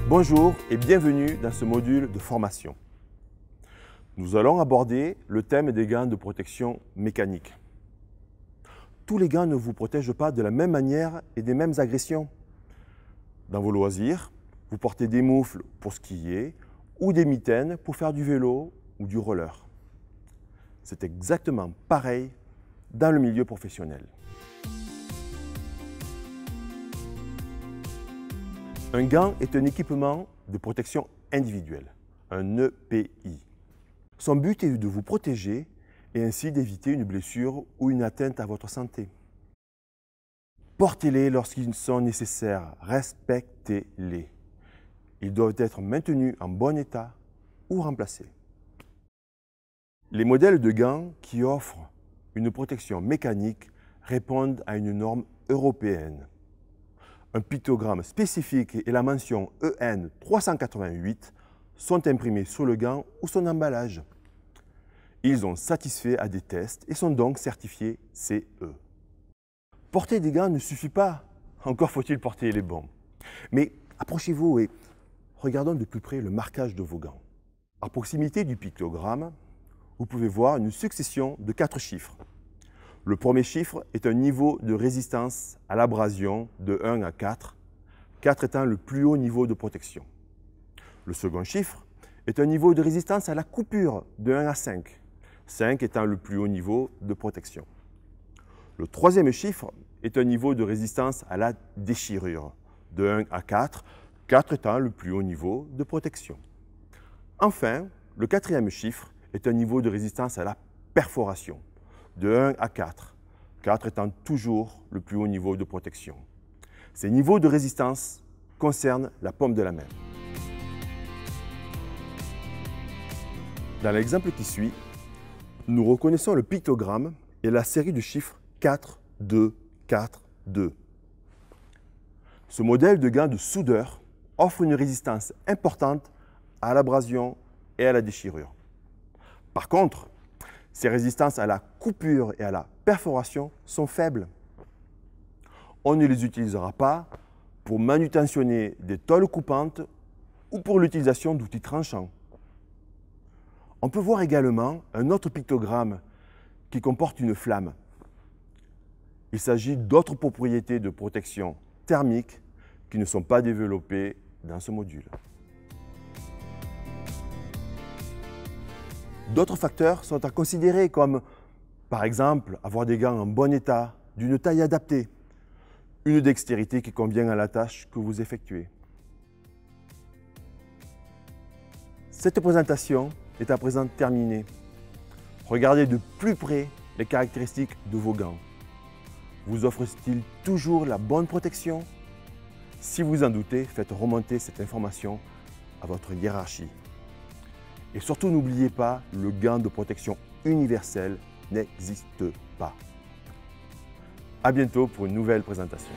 Bonjour et bienvenue dans ce module de formation. Nous allons aborder le thème des gants de protection mécanique. Tous les gants ne vous protègent pas de la même manière et des mêmes agressions. Dans vos loisirs, vous portez des moufles pour skier ou des mitaines pour faire du vélo ou du roller. C'est exactement pareil dans le milieu professionnel. Un gant est un équipement de protection individuelle, un EPI. Son but est de vous protéger et ainsi d'éviter une blessure ou une atteinte à votre santé. Portez-les lorsqu'ils sont nécessaires, respectez-les. Ils doivent être maintenus en bon état ou remplacés. Les modèles de gants qui offrent une protection mécanique répondent à une norme européenne. Un pictogramme spécifique et la mention EN 388 sont imprimés sur le gant ou son emballage. Ils ont satisfait à des tests et sont donc certifiés CE. Porter des gants ne suffit pas, encore faut-il porter les bons. Mais approchez-vous et regardons de plus près le marquage de vos gants. À proximité du pictogramme, vous pouvez voir une succession de 4 chiffres. Le premier chiffre est un niveau de résistance à l'abrasion de 1 à 4, 4 étant le plus haut niveau de protection. Le second chiffre est un niveau de résistance à la coupure de 1 à 5, 5 étant le plus haut niveau de protection. Le troisième chiffre est un niveau de résistance à la déchirure de 1 à 4, 4 étant le plus haut niveau de protection. Enfin, le quatrième chiffre est un niveau de résistance à la perforation de 1 à 4, 4 étant toujours le plus haut niveau de protection. Ces niveaux de résistance concernent la paume de la main. Dans l'exemple qui suit, nous reconnaissons le pictogramme et la série de chiffres 4, 2, 4, 2. Ce modèle de gants de soudeur offre une résistance importante à l'abrasion et à la déchirure. Par contre, ces résistances à la coupure et à la perforation sont faibles. On ne les utilisera pas pour manutentionner des tôles coupantes ou pour l'utilisation d'outils tranchants. On peut voir également un autre pictogramme qui comporte une flamme. Il s'agit d'autres propriétés de protection thermique qui ne sont pas développées dans ce module. D'autres facteurs sont à considérer comme, par exemple, avoir des gants en bon état, d'une taille adaptée, une dextérité qui convient à la tâche que vous effectuez. Cette présentation est à présent terminée. Regardez de plus près les caractéristiques de vos gants. Vous offrent-ils toujours la bonne protection? Si vous en doutez, faites remonter cette information à votre hiérarchie. Et surtout, n'oubliez pas, le gant de protection universel n'existe pas. À bientôt pour une nouvelle présentation.